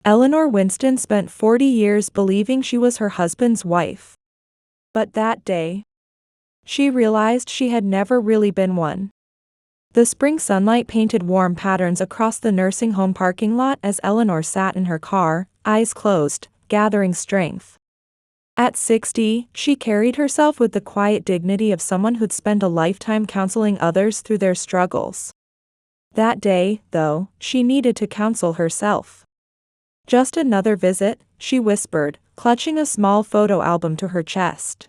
Eleanor Winston spent 40 years believing she was her husband's wife. But that day, she realized she had never really been one. The spring sunlight painted warm patterns across the nursing home parking lot as Eleanor sat in her car, eyes closed, gathering strength. At 60, she carried herself with the quiet dignity of someone who'd spent a lifetime counseling others through their struggles. That day, though, she needed to counsel herself. "Just another visit," she whispered, clutching a small photo album to her chest.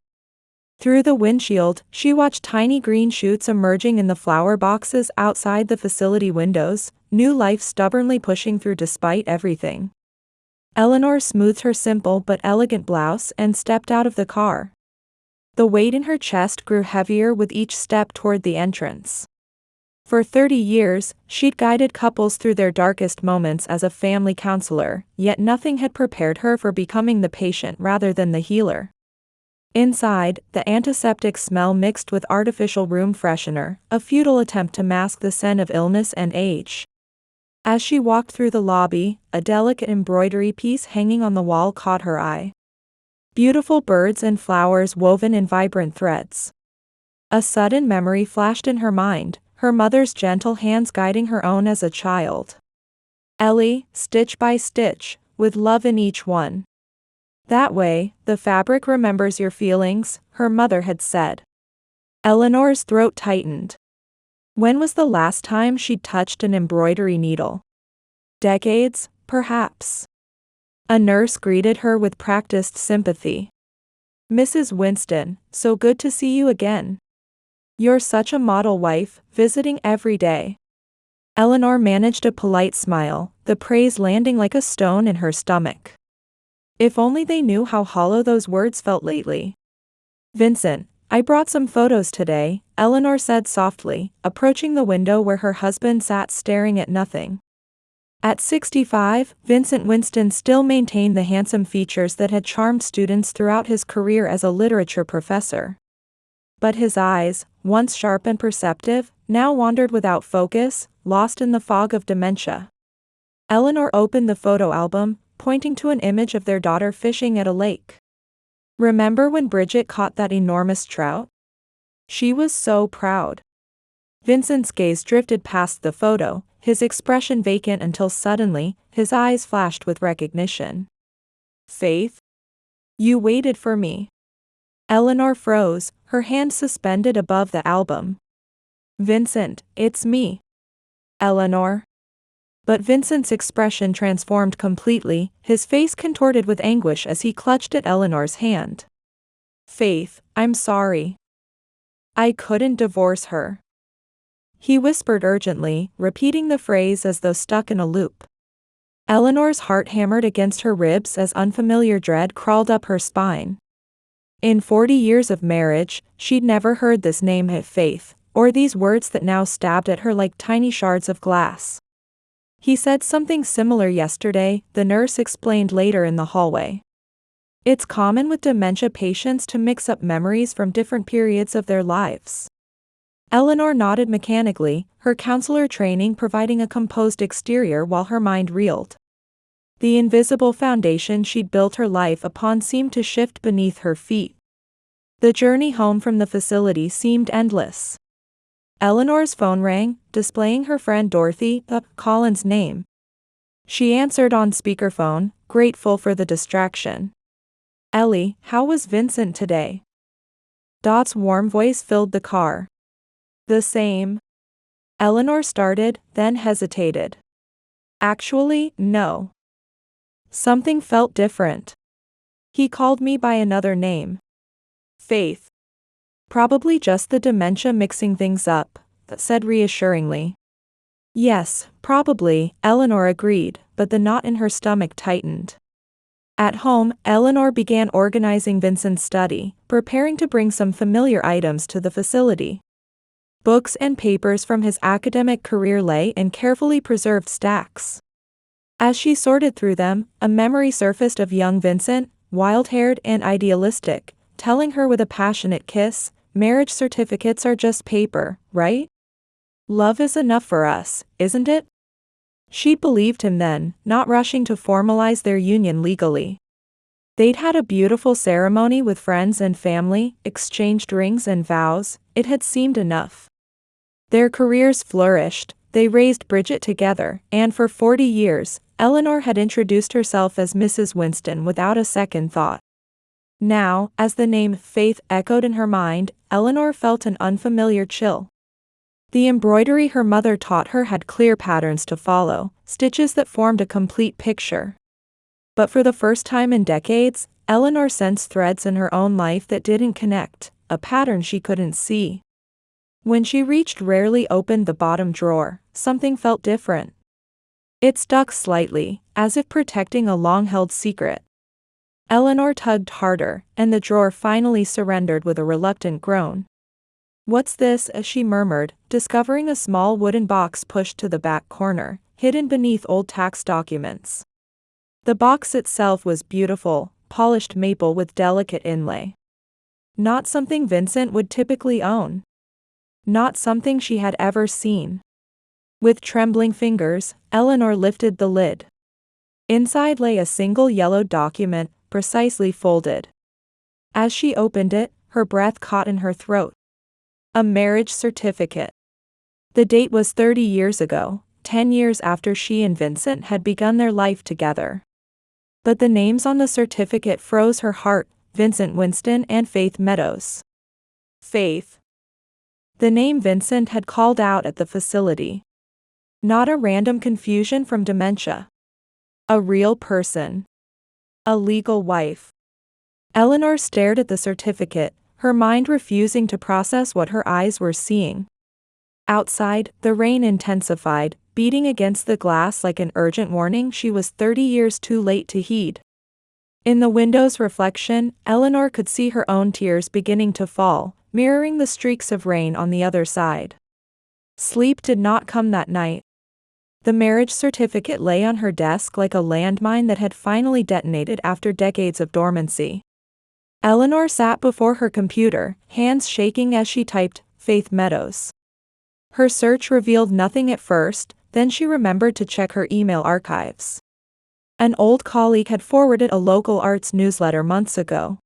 Through the windshield, she watched tiny green shoots emerging in the flower boxes outside the facility windows, new life stubbornly pushing through despite everything. Eleanor smoothed her simple but elegant blouse and stepped out of the car. The weight in her chest grew heavier with each step toward the entrance. For 30 years, she'd guided couples through their darkest moments as a family counselor, yet nothing had prepared her for becoming the patient rather than the healer. Inside, the antiseptic smell mixed with artificial room freshener, a futile attempt to mask the scent of illness and age. As she walked through the lobby, a delicate embroidery piece hanging on the wall caught her eye. Beautiful birds and flowers woven in vibrant threads. A sudden memory flashed in her mind, her mother's gentle hands guiding her own as a child. "Ellie, stitch by stitch, with love in each one. That way, the fabric remembers your feelings," her mother had said. Eleanor's throat tightened. When was the last time she'd touched an embroidery needle? Decades, perhaps. A nurse greeted her with practiced sympathy. "Mrs. Winston, so good to see you again. You're such a model wife, visiting every day." Eleanor managed a polite smile, the praise landing like a stone in her stomach. If only they knew how hollow those words felt lately. "Vincent, I brought some photos today," Eleanor said softly, approaching the window where her husband sat staring at nothing. At 65, Vincent Winston still maintained the handsome features that had charmed students throughout his career as a literature professor. But his eyes, once sharp and perceptive, now wandered without focus, lost in the fog of dementia. Eleanor opened the photo album, pointing to an image of their daughter fishing at a lake. "Remember when Bridget caught that enormous trout? She was so proud." Vincent's gaze drifted past the photo, his expression vacant until suddenly, his eyes flashed with recognition. "Faith? You waited for me." Eleanor froze, her hand suspended above the album. "Vincent, it's me." "Eleanor?" But Vincent's expression transformed completely, his face contorted with anguish as he clutched at Eleanor's hand. "Faith, I'm sorry. I couldn't divorce her." He whispered urgently, repeating the phrase as though stuck in a loop. Eleanor's heart hammered against her ribs as unfamiliar dread crawled up her spine. In 40 years of marriage, she'd never heard this name Faith, or these words that now stabbed at her like tiny shards of glass. "He said something similar yesterday," the nurse explained later in the hallway. "It's common with dementia patients to mix up memories from different periods of their lives." Eleanor nodded mechanically, her counselor training providing a composed exterior while her mind reeled. The invisible foundation she'd built her life upon seemed to shift beneath her feet. The journey home from the facility seemed endless. Eleanor's phone rang, displaying her friend Dorothy, Colin's name. She answered on speakerphone, grateful for the distraction. "Ellie, how was Vincent today?" Dot's warm voice filled the car. "The same." Eleanor started, then hesitated. "Actually, no. Something felt different. He called me by another name. Faith." "Probably just the dementia mixing things up," said reassuringly. "Yes, probably," Eleanor agreed, but the knot in her stomach tightened. At home, Eleanor began organizing Vincent's study, preparing to bring some familiar items to the facility. Books and papers from his academic career lay in carefully preserved stacks. As she sorted through them, a memory surfaced of young Vincent, wild-haired and idealistic, telling her with a passionate kiss, "Marriage certificates are just paper, right? Love is enough for us, isn't it?" She believed him then, not rushing to formalize their union legally. They'd had a beautiful ceremony with friends and family, exchanged rings and vows. It had seemed enough. Their careers flourished, they raised Bridget together, and for 40 years, Eleanor had introduced herself as Mrs. Winston without a second thought. Now, as the name Faith echoed in her mind, Eleanor felt an unfamiliar chill. The embroidery her mother taught her had clear patterns to follow, stitches that formed a complete picture. But for the first time in decades, Eleanor sensed threads in her own life that didn't connect, a pattern she couldn't see. When she rarely opened the bottom drawer, something felt different. It stuck slightly, as if protecting a long-held secret. Eleanor tugged harder, and the drawer finally surrendered with a reluctant groan. "What's this?" she murmured, discovering a small wooden box pushed to the back corner, hidden beneath old tax documents. The box itself was beautiful, polished maple with delicate inlay. Not something Vincent would typically own. Not something she had ever seen. With trembling fingers, Eleanor lifted the lid. Inside lay a single yellowed document, precisely folded. As she opened it, her breath caught in her throat. A marriage certificate. The date was 30 years ago, 10 years after she and Vincent had begun their life together. But the names on the certificate froze her heart: Vincent Winston and Faith Meadows. Faith. The name Vincent had called out at the facility. Not a random confusion from dementia. A real person. A legal wife. Eleanor stared at the certificate, her mind refusing to process what her eyes were seeing. Outside, the rain intensified, beating against the glass like an urgent warning she was 30 years too late to heed. In the window's reflection, Eleanor could see her own tears beginning to fall, mirroring the streaks of rain on the other side. Sleep did not come that night. The marriage certificate lay on her desk like a landmine that had finally detonated after decades of dormancy. Eleanor sat before her computer, hands shaking as she typed, Faith Meadows. Her search revealed nothing at first, then she remembered to check her email archives. An old colleague had forwarded a local arts newsletter months ago.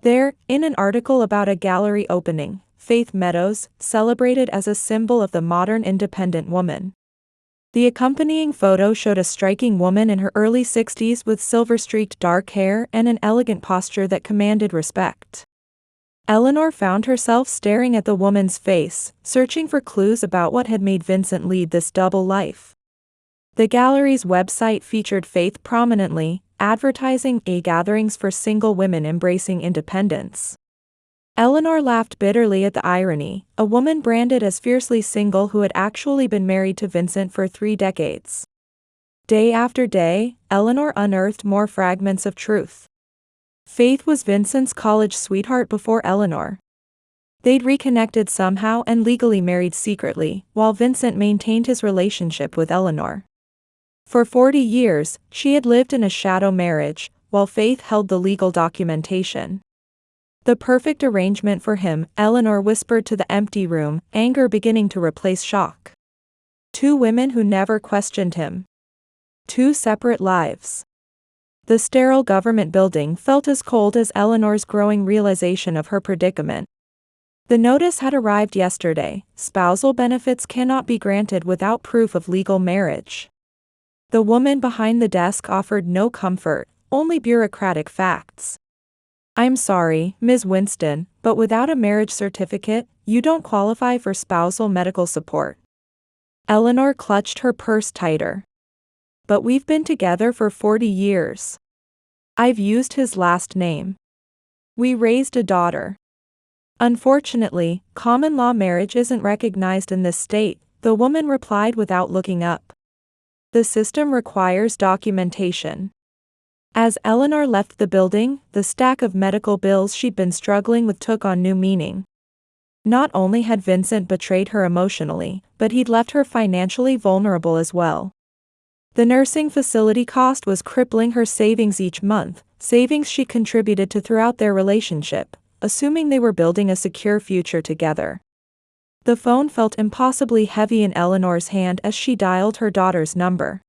There, in an article about a gallery opening, Faith Meadows, celebrated as a symbol of the modern independent woman. The accompanying photo showed a striking woman in her early 60s with silver-streaked dark hair and an elegant posture that commanded respect. Eleanor found herself staring at the woman's face, searching for clues about what had made Vincent lead this double life. The gallery's website featured Faith prominently, advertising gatherings for single women embracing independence. Eleanor laughed bitterly at the irony, a woman branded as fiercely single who had actually been married to Vincent for 3 decades. Day after day, Eleanor unearthed more fragments of truth. Faith was Vincent's college sweetheart before Eleanor. They'd reconnected somehow and legally married secretly, while Vincent maintained his relationship with Eleanor. For 40 years, she had lived in a shadow marriage, while Faith held the legal documentation. The perfect arrangement for him, Eleanor whispered to the empty room, anger beginning to replace shock. 2 women who never questioned him. 2 separate lives. The sterile government building felt as cold as Eleanor's growing realization of her predicament. The notice had arrived yesterday: spousal benefits cannot be granted without proof of legal marriage. The woman behind the desk offered no comfort, only bureaucratic facts. "I'm sorry, Ms. Winston, but without a marriage certificate, you don't qualify for spousal medical support." Eleanor clutched her purse tighter. "But we've been together for 40 years. I've used his last name. We raised a daughter." "Unfortunately, common law marriage isn't recognized in this state," the woman replied without looking up. "The system requires documentation." As Eleanor left the building, the stack of medical bills she'd been struggling with took on new meaning. Not only had Vincent betrayed her emotionally, but he'd left her financially vulnerable as well. The nursing facility cost was crippling her savings each month, savings she contributed to throughout their relationship, assuming they were building a secure future together. The phone felt impossibly heavy in Eleanor's hand as she dialed her daughter's number.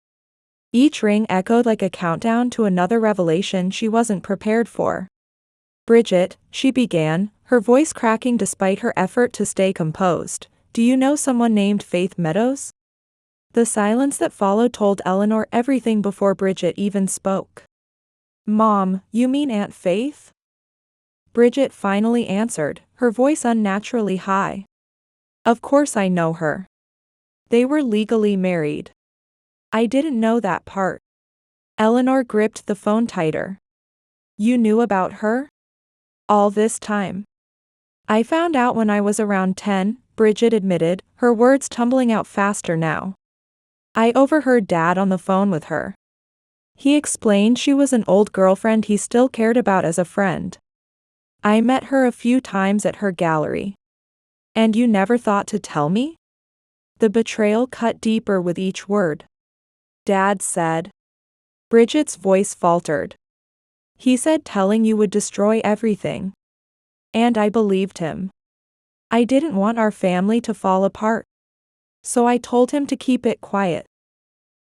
Each ring echoed like a countdown to another revelation she wasn't prepared for. "Bridget," she began, her voice cracking despite her effort to stay composed. "Do you know someone named Faith Meadows?" The silence that followed told Eleanor everything before Bridget even spoke. "Mom, you mean Aunt Faith?" Bridget finally answered, her voice unnaturally high. "Of course I know her. They were legally married." "I didn't know that part." Eleanor gripped the phone tighter. "You knew about her? All this time?" "I found out when I was around 10, Bridget admitted, her words tumbling out faster now. "I overheard Dad on the phone with her. He explained she was an old girlfriend he still cared about as a friend. I met her a few times at her gallery." "And you never thought to tell me?" The betrayal cut deeper with each word. "Dad said." Bridget's voice faltered. "He said telling you would destroy everything. And I believed him. I didn't want our family to fall apart. So I told him to keep it quiet."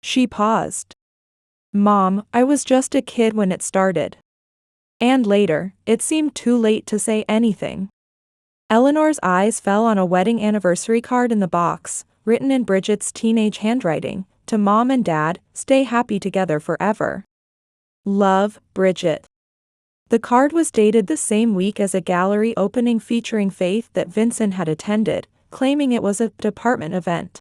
She paused. "Mom, I was just a kid when it started. And later, it seemed too late to say anything." Eleanor's eyes fell on a wedding anniversary card in the box, written in Bridget's teenage handwriting, "To Mom and Dad, stay happy together forever. Love, Bridget." The card was dated the same week as a gallery opening featuring Faith that Vincent had attended, claiming it was a department event.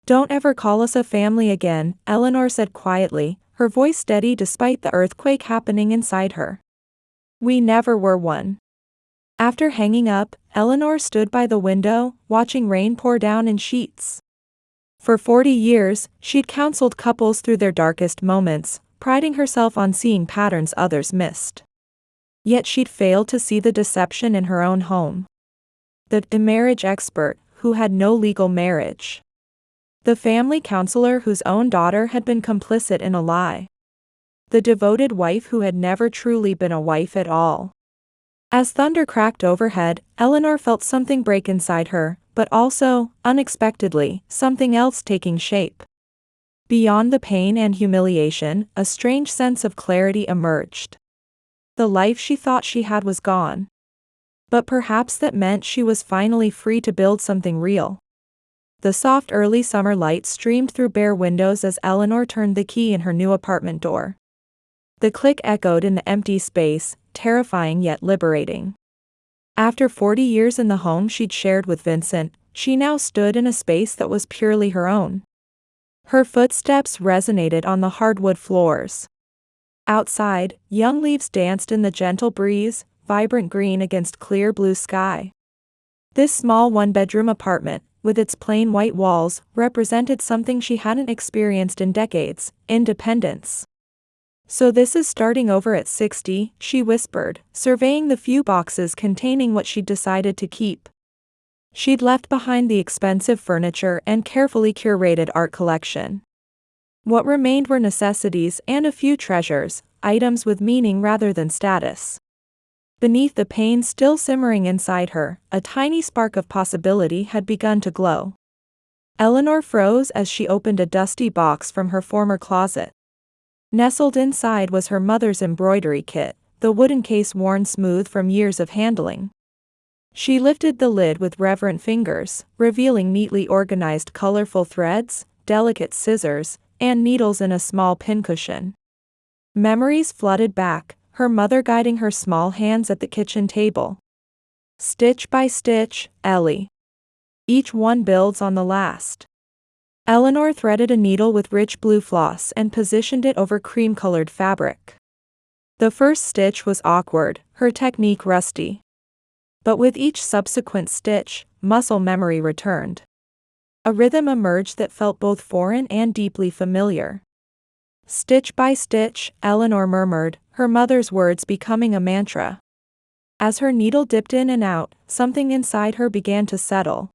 "Don't ever call us a family again," Eleanor said quietly, her voice steady despite the earthquake happening inside her. "We never were one." After hanging up, Eleanor stood by the window, watching rain pour down in sheets. For 40 years, she'd counseled couples through their darkest moments, priding herself on seeing patterns others missed. Yet she'd failed to see the deception in her own home. The marriage expert, who had no legal marriage. The family counselor whose own daughter had been complicit in a lie. The devoted wife who had never truly been a wife at all. As thunder cracked overhead, Eleanor felt something break inside her, but also, unexpectedly, something else taking shape. Beyond the pain and humiliation, a strange sense of clarity emerged. The life she thought she had was gone. But perhaps that meant she was finally free to build something real. The soft early summer light streamed through bare windows as Eleanor turned the key in her new apartment door. The click echoed in the empty space, terrifying yet liberating. After 40 years in the home she'd shared with Vincent, she now stood in a space that was purely her own. Her footsteps resonated on the hardwood floors. Outside, young leaves danced in the gentle breeze, vibrant green against clear blue sky. This small one-bedroom apartment, with its plain white walls, represented something she hadn't experienced in decades: independence. "So this is starting over at 60, she whispered, surveying the few boxes containing what she'd decided to keep. She'd left behind the expensive furniture and carefully curated art collection. What remained were necessities and a few treasures, items with meaning rather than status. Beneath the pain still simmering inside her, a tiny spark of possibility had begun to glow. Eleanor froze as she opened a dusty box from her former closet. Nestled inside was her mother's embroidery kit, the wooden case worn smooth from years of handling. She lifted the lid with reverent fingers, revealing neatly organized colorful threads, delicate scissors, and needles in a small pincushion. Memories flooded back, her mother guiding her small hands at the kitchen table. Stitch by stitch, Ellie. Each one builds on the last. Eleanor threaded a needle with rich blue floss and positioned it over cream-colored fabric. The first stitch was awkward, her technique rusty. But with each subsequent stitch, muscle memory returned. A rhythm emerged that felt both foreign and deeply familiar. Stitch by stitch, Eleanor murmured, her mother's words becoming a mantra. As her needle dipped in and out, something inside her began to settle.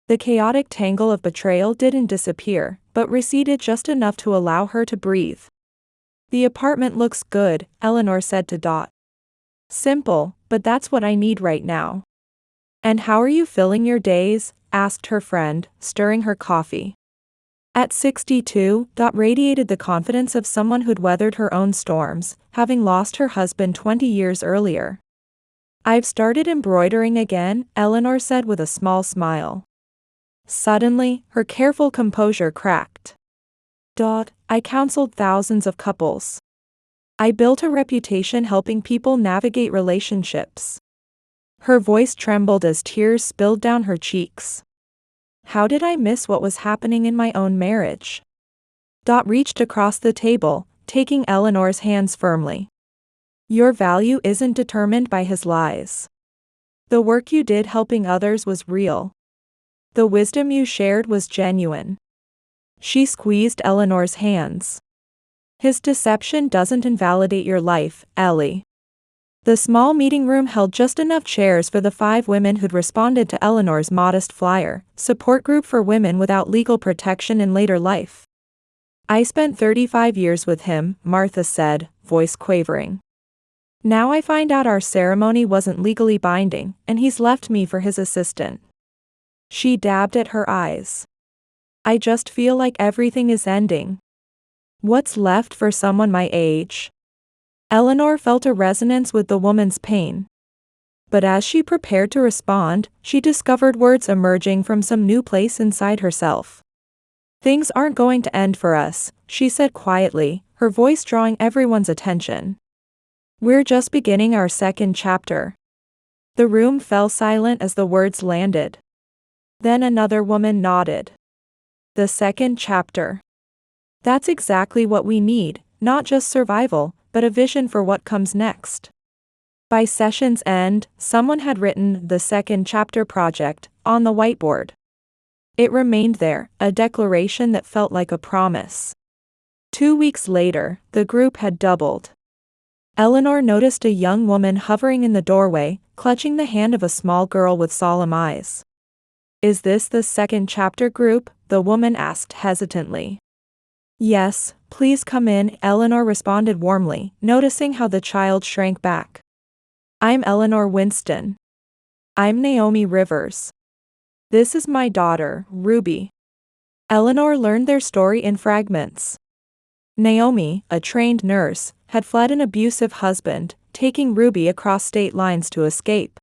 The chaotic tangle of betrayal didn't disappear, but receded just enough to allow her to breathe. "The apartment looks good," Eleanor said to Dot. "Simple, but that's what I need right now." "And how are you filling your days?" asked her friend, stirring her coffee. At 62, Dot radiated the confidence of someone who'd weathered her own storms, having lost her husband 20 years earlier. "I've started embroidering again," Eleanor said with a small smile. Suddenly, her careful composure cracked. "Dot, I counseled thousands of couples. I built a reputation helping people navigate relationships." Her voice trembled as tears spilled down her cheeks. "How did I miss what was happening in my own marriage?" Dot reached across the table, taking Eleanor's hands firmly. "Your value isn't determined by his lies. The work you did helping others was real. The wisdom you shared was genuine." She squeezed Eleanor's hands. "His deception doesn't invalidate your life, Ellie." The small meeting room held just enough chairs for the 5 women who'd responded to Eleanor's modest flyer, support group for women without legal protection in later life. "I spent 35 years with him," Martha said, voice quavering. "Now I find out our ceremony wasn't legally binding, and he's left me for his assistant." She dabbed at her eyes. "I just feel like everything is ending. What's left for someone my age?" Eleanor felt a resonance with the woman's pain. But as she prepared to respond, she discovered words emerging from some new place inside herself. "Things aren't going to end for us," she said quietly, her voice drawing everyone's attention. "We're just beginning our second chapter." The room fell silent as the words landed. Then another woman nodded. "The second chapter. That's exactly what we need, not just survival, but a vision for what comes next." By session's end, someone had written "The Second Chapter Project" on the whiteboard. It remained there, a declaration that felt like a promise. 2 weeks later, the group had doubled. Eleanor noticed a young woman hovering in the doorway, clutching the hand of a small girl with solemn eyes. "Is this the second chapter group?" the woman asked hesitantly. "Yes, please come in," Eleanor responded warmly, noticing how the child shrank back. "I'm Eleanor Winston." "I'm Naomi Rivers. This is my daughter, Ruby." Eleanor learned their story in fragments. Naomi, a trained nurse, had fled an abusive husband, taking Ruby across state lines to escape.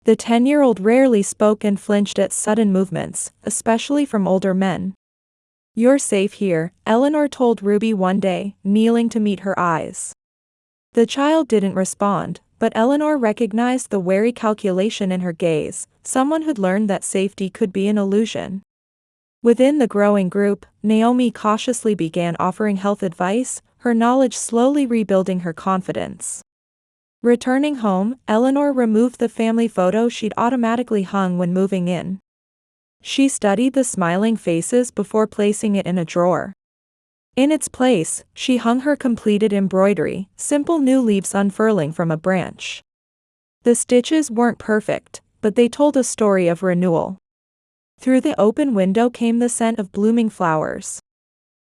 The 10-year-old rarely spoke and flinched at sudden movements, especially from older men. "You're safe here," Eleanor told Ruby one day, kneeling to meet her eyes. The child didn't respond, but Eleanor recognized the wary calculation in her gaze, someone who'd learned that safety could be an illusion. Within the growing group, Naomi cautiously began offering health advice, her knowledge slowly rebuilding her confidence. Returning home, Eleanor removed the family photo she'd automatically hung when moving in. She studied the smiling faces before placing it in a drawer. In its place, she hung her completed embroidery, simple new leaves unfurling from a branch. The stitches weren't perfect, but they told a story of renewal. Through the open window came the scent of blooming flowers.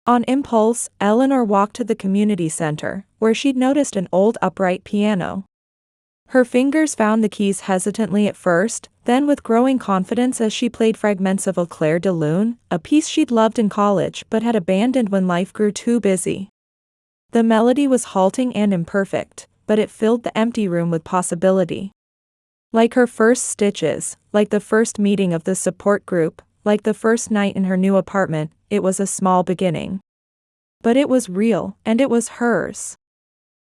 On impulse, Eleanor walked to the community center, where she'd noticed an old upright piano. Her fingers found the keys hesitantly at first, then with growing confidence as she played fragments of Au Clair de Lune, a piece she'd loved in college but had abandoned when life grew too busy. The melody was halting and imperfect, but it filled the empty room with possibility. Like her first stitches, like the first meeting of the support group, like the first night in her new apartment, it was a small beginning. But it was real, and it was hers.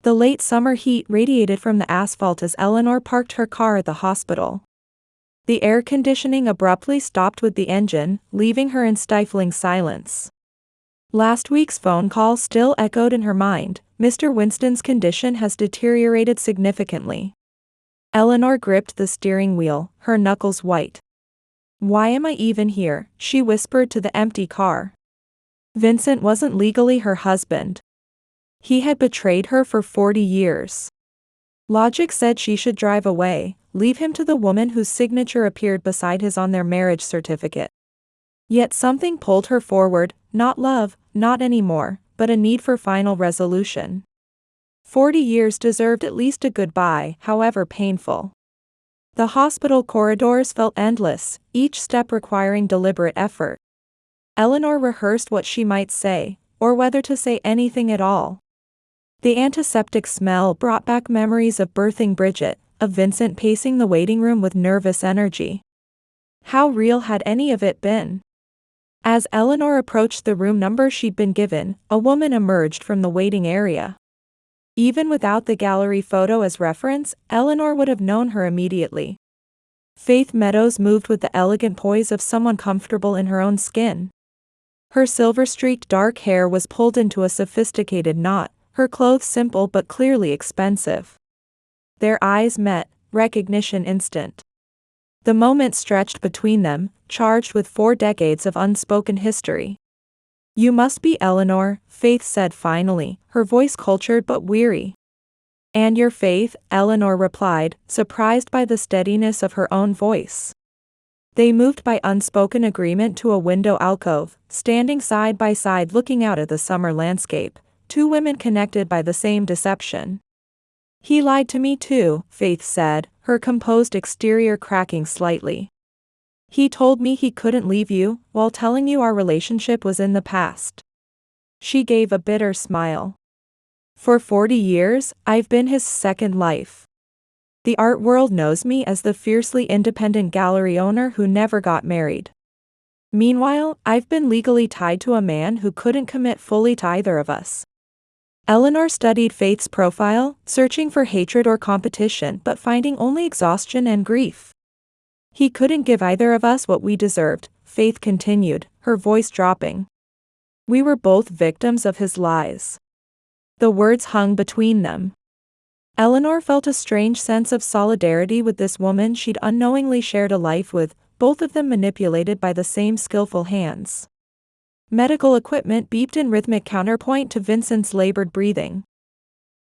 The late summer heat radiated from the asphalt as Eleanor parked her car at the hospital. The air conditioning abruptly stopped with the engine, leaving her in stifling silence. Last week's phone call still echoed in her mind. "Mr. Winston's condition has deteriorated significantly." Eleanor gripped the steering wheel, her knuckles white. "Why am I even here?" she whispered to the empty car. Vincent wasn't legally her husband. He had betrayed her for 40 years. Logic said she should drive away, leave him to the woman whose signature appeared beside his on their marriage certificate. Yet something pulled her forward, not love, not anymore, but a need for final resolution. 40 years deserved at least a goodbye, however painful. The hospital corridors felt endless, each step requiring deliberate effort. Eleanor rehearsed what she might say, or whether to say anything at all. The antiseptic smell brought back memories of birthing Bridget, of Vincent pacing the waiting room with nervous energy. How real had any of it been? As Eleanor approached the room number she'd been given, a woman emerged from the waiting area. Even without the gallery photo as reference, Eleanor would have known her immediately. Faith Meadows moved with the elegant poise of someone comfortable in her own skin. Her silver-streaked dark hair was pulled into a sophisticated knot, her clothes simple but clearly expensive. Their eyes met, recognition instant. The moment stretched between them, charged with 4 decades of unspoken history. "You must be Eleanor," Faith said finally, her voice cultured but weary. "And your Faith," Eleanor replied, surprised by the steadiness of her own voice. They moved by unspoken agreement to a window alcove, standing side by side looking out at the summer landscape, 2 women connected by the same deception. "He lied to me too," Faith said, her composed exterior cracking slightly. "He told me he couldn't leave you, while telling you our relationship was in the past." She gave a bitter smile. "For 40 years, I've been his second life. The art world knows me as the fiercely independent gallery owner who never got married. Meanwhile, I've been legally tied to a man who couldn't commit fully to either of us." Eleanor studied Faith's profile, searching for hatred or competition but finding only exhaustion and grief. "He couldn't give either of us what we deserved," Faith continued, her voice dropping. "We were both victims of his lies." The words hung between them. Eleanor felt a strange sense of solidarity with this woman she'd unknowingly shared a life with, both of them manipulated by the same skillful hands. Medical equipment beeped in rhythmic counterpoint to Vincent's labored breathing.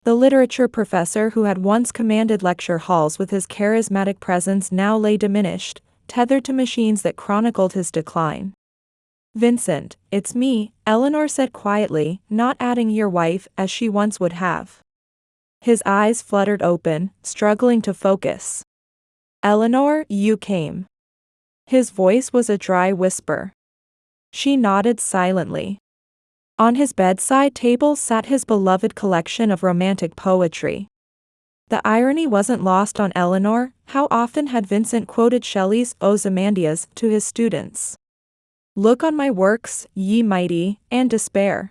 The literature professor who had once commanded lecture halls with his charismatic presence now lay diminished, tethered to machines that chronicled his decline. "Vincent, it's me," Eleanor said quietly, not adding "your wife" as she once would have. His eyes fluttered open, struggling to focus. "Eleanor, you came." His voice was a dry whisper. She nodded silently. On his bedside table sat his beloved collection of romantic poetry. The irony wasn't lost on Eleanor. How often had Vincent quoted Shelley's Ozymandias to his students? "Look on my works, ye mighty, and despair."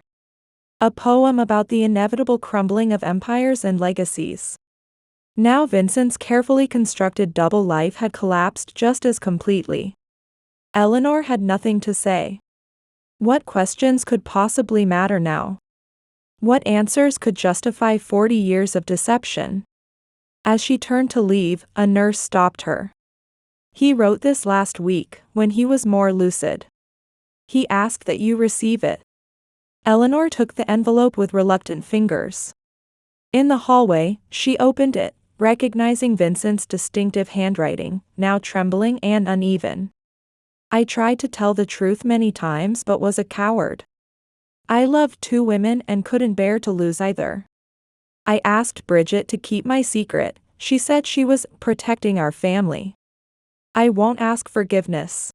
A poem about the inevitable crumbling of empires and legacies. Now Vincent's carefully constructed double life had collapsed just as completely. Eleanor had nothing to say. What questions could possibly matter now? What answers could justify 40 years of deception? As she turned to leave, a nurse stopped her. "He wrote this last week, when he was more lucid. He asked that you receive it." Eleanor took the envelope with reluctant fingers. In the hallway, she opened it, recognizing Vincent's distinctive handwriting, now trembling and uneven. "I tried to tell the truth many times but was a coward. I loved 2 women and couldn't bear to lose either. I asked Bridget to keep my secret. She said she was protecting our family. I won't ask forgiveness.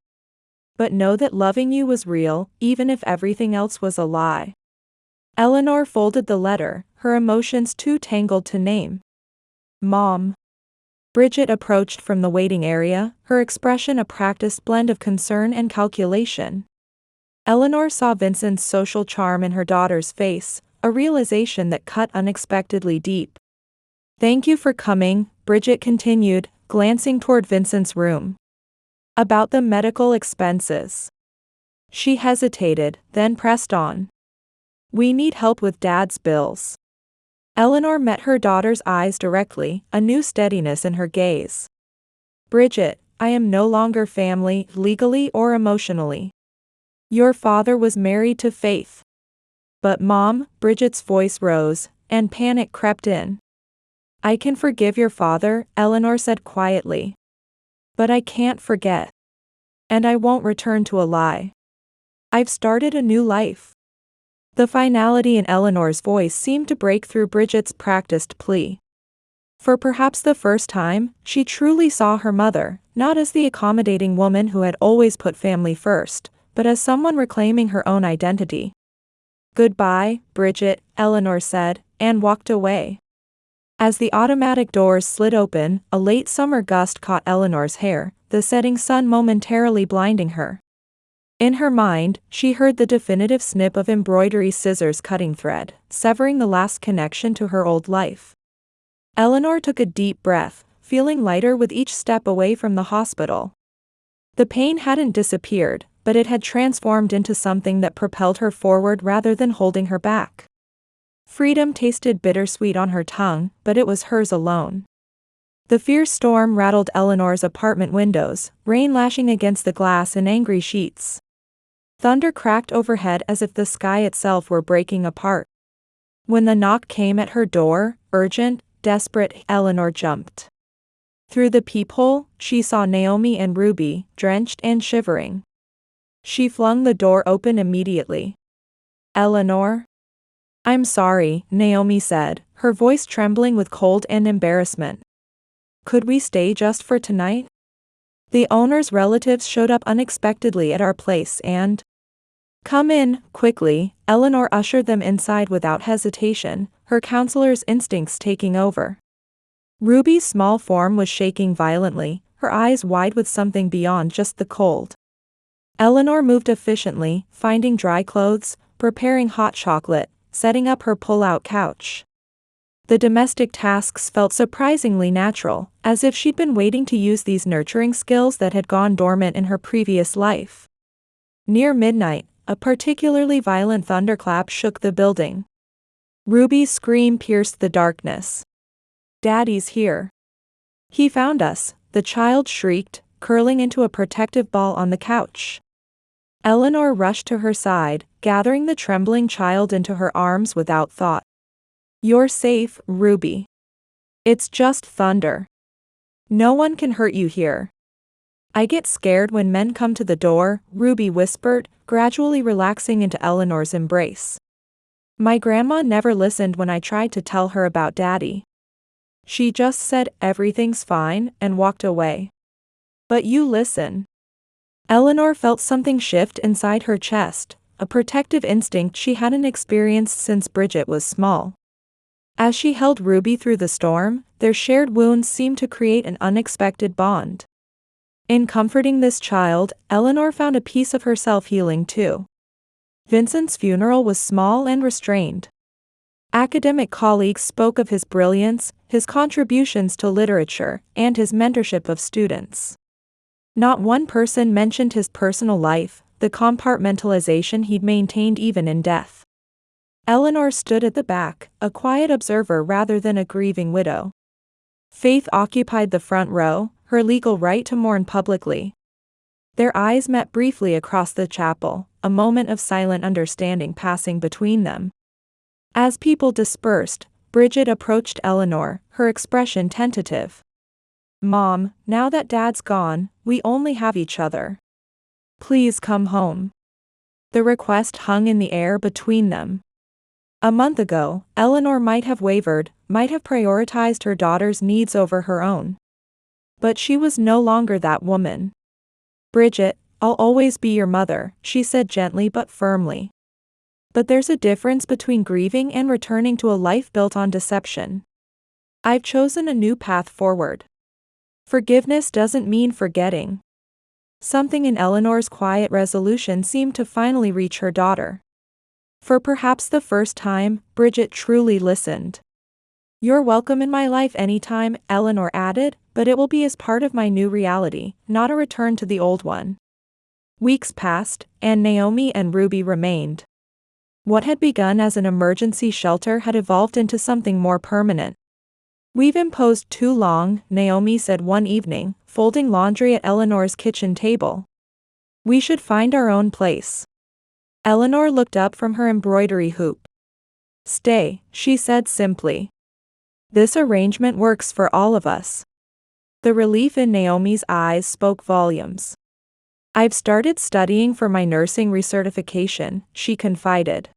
But know that loving you was real, even if everything else was a lie." Eleanor folded the letter, her emotions too tangled to name. "Mom." Bridget approached from the waiting area, her expression a practiced blend of concern and calculation. Eleanor saw Vincent's social charm in her daughter's face, a realization that cut unexpectedly deep. "Thank you for coming," Bridget continued, glancing toward Vincent's room. "About the medical expenses." She hesitated, then pressed on. "We need help with Dad's bills." Eleanor met her daughter's eyes directly, a new steadiness in her gaze. "Bridget, I am no longer family, legally or emotionally. Your father was married to Faith." "But Mom," Bridget's voice rose, and panic crept in. "I can forgive your father," Eleanor said quietly. "But I can't forget. And I won't return to a lie. I've started a new life." The finality in Eleanor's voice seemed to break through Bridget's practiced plea. For perhaps the first time, she truly saw her mother, not as the accommodating woman who had always put family first, but as someone reclaiming her own identity. "Goodbye, Bridget," Eleanor said, and walked away. As the automatic doors slid open, a late summer gust caught Eleanor's hair, the setting sun momentarily blinding her. In her mind, she heard the definitive snip of embroidery scissors cutting thread, severing the last connection to her old life. Eleanor took a deep breath, feeling lighter with each step away from the hospital. The pain hadn't disappeared, but it had transformed into something that propelled her forward rather than holding her back. Freedom tasted bittersweet on her tongue, but it was hers alone. The fierce storm rattled Eleanor's apartment windows, rain lashing against the glass in angry sheets. Thunder cracked overhead as if the sky itself were breaking apart. When the knock came at her door, urgent, desperate, Eleanor jumped. Through the peephole, she saw Naomi and Ruby, drenched and shivering. She flung the door open immediately. "Eleanor?" "I'm sorry," Naomi said, her voice trembling with cold and embarrassment. "Could we stay just for tonight? The owner's relatives showed up unexpectedly at our place and—" "Come in," quickly, Eleanor ushered them inside without hesitation, her counselor's instincts taking over. Ruby's small form was shaking violently, her eyes wide with something beyond just the cold. Eleanor moved efficiently, finding dry clothes, preparing hot chocolate, setting up her pull-out couch. The domestic tasks felt surprisingly natural, as if she'd been waiting to use these nurturing skills that had gone dormant in her previous life. Near midnight, a particularly violent thunderclap shook the building. Ruby's scream pierced the darkness. "Daddy's here. He found us," the child shrieked, curling into a protective ball on the couch. Eleanor rushed to her side, gathering the trembling child into her arms without thought. "You're safe, Ruby. It's just thunder. No one can hurt you here." "I get scared when men come to the door," Ruby whispered, gradually relaxing into Eleanor's embrace. "My grandma never listened when I tried to tell her about Daddy. She just said everything's fine and walked away. But you listen." Eleanor felt something shift inside her chest, a protective instinct she hadn't experienced since Bridget was small. As she held Ruby through the storm, their shared wounds seemed to create an unexpected bond. In comforting this child, Eleanor found a piece of herself healing too. Vincent's funeral was small and restrained. Academic colleagues spoke of his brilliance, his contributions to literature, and his mentorship of students. Not one person mentioned his personal life, the compartmentalization he'd maintained even in death. Eleanor stood at the back, a quiet observer rather than a grieving widow. Faith occupied the front row, her legal right to mourn publicly. Their eyes met briefly across the chapel, a moment of silent understanding passing between them. As people dispersed, Bridget approached Eleanor, her expression tentative. "Mom, now that Dad's gone, we only have each other. Please come home." The request hung in the air between them. A month ago, Eleanor might have wavered, might have prioritized her daughter's needs over her own. But she was no longer that woman. "Bridget, I'll always be your mother," she said gently but firmly. "But there's a difference between grieving and returning to a life built on deception. I've chosen a new path forward. Forgiveness doesn't mean forgetting." Something in Eleanor's quiet resolution seemed to finally reach her daughter. For perhaps the first time, Bridget truly listened. "You're welcome in my life anytime," Eleanor added, "but it will be as part of my new reality, not a return to the old one." Weeks passed, and Naomi and Ruby remained. What had begun as an emergency shelter had evolved into something more permanent. "We've imposed too long," Naomi said one evening, folding laundry at Eleanor's kitchen table. "We should find our own place." Eleanor looked up from her embroidery hoop. "Stay," she said simply. "This arrangement works for all of us." The relief in Naomi's eyes spoke volumes. "I've started studying for my nursing recertification," she confided.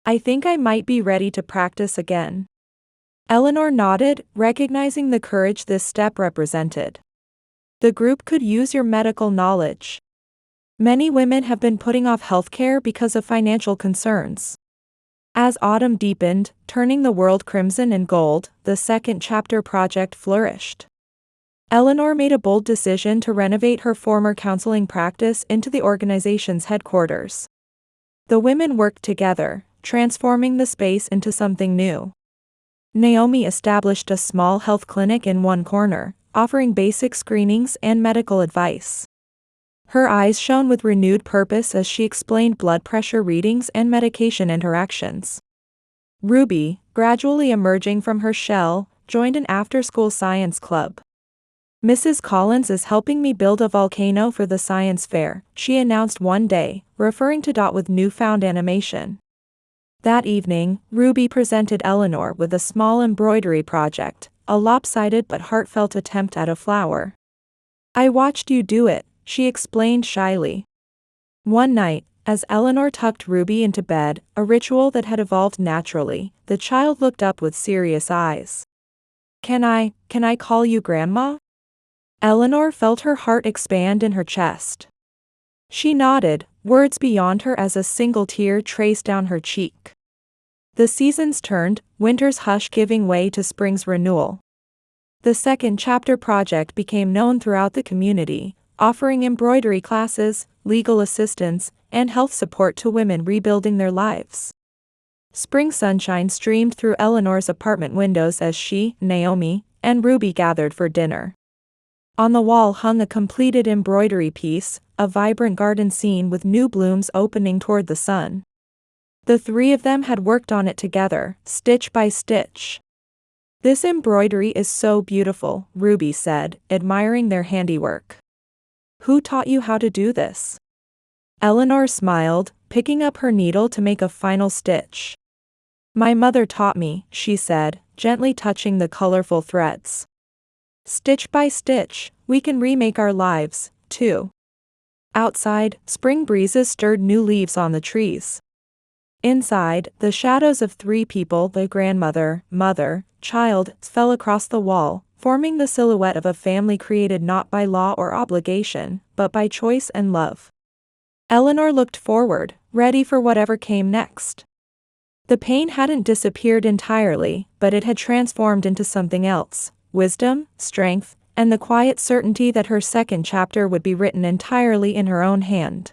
"I think I might be ready to practice again." Eleanor nodded, recognizing the courage this step represented. The group could use your medical knowledge. Many women have been putting off healthcare because of financial concerns. As autumn deepened, turning the world crimson and gold, the second chapter project flourished. Eleanor made a bold decision to renovate her former counseling practice into the organization's headquarters. The women worked together, transforming the space into something new. Naomi established a small health clinic in one corner, offering basic screenings and medical advice. Her eyes shone with renewed purpose as she explained blood pressure readings and medication interactions. Ruby, gradually emerging from her shell, joined an after-school science club. "Mrs. Collins is helping me build a volcano for the science fair," she announced one day, referring to Dot with newfound animation. That evening, Ruby presented Eleanor with a small embroidery project, a lopsided but heartfelt attempt at a flower. "I watched you do it," she explained shyly. One night, as Eleanor tucked Ruby into bed, a ritual that had evolved naturally, the child looked up with serious eyes. Can I call you Grandma?" Eleanor felt her heart expand in her chest. She nodded, words beyond her as a single tear traced down her cheek. The seasons turned, winter's hush giving way to spring's renewal. The second chapter project became known throughout the community, offering embroidery classes, legal assistance, and health support to women rebuilding their lives. Spring sunshine streamed through Eleanor's apartment windows as she, Naomi, and Ruby gathered for dinner. On the wall hung a completed embroidery piece, a vibrant garden scene with new blooms opening toward the sun. The three of them had worked on it together, stitch by stitch. "This embroidery is so beautiful," Ruby said, admiring their handiwork. "Who taught you how to do this?" Eleanor smiled, picking up her needle to make a final stitch. "My mother taught me," she said, gently touching the colorful threads. "Stitch by stitch, we can remake our lives, too." Outside, spring breezes stirred new leaves on the trees. Inside, the shadows of three people, the grandmother, mother, child, fell across the wall, forming the silhouette of a family created not by law or obligation, but by choice and love. Eleanor looked forward, ready for whatever came next. The pain hadn't disappeared entirely, but it had transformed into something else: wisdom, strength, and the quiet certainty that her second chapter would be written entirely in her own hand.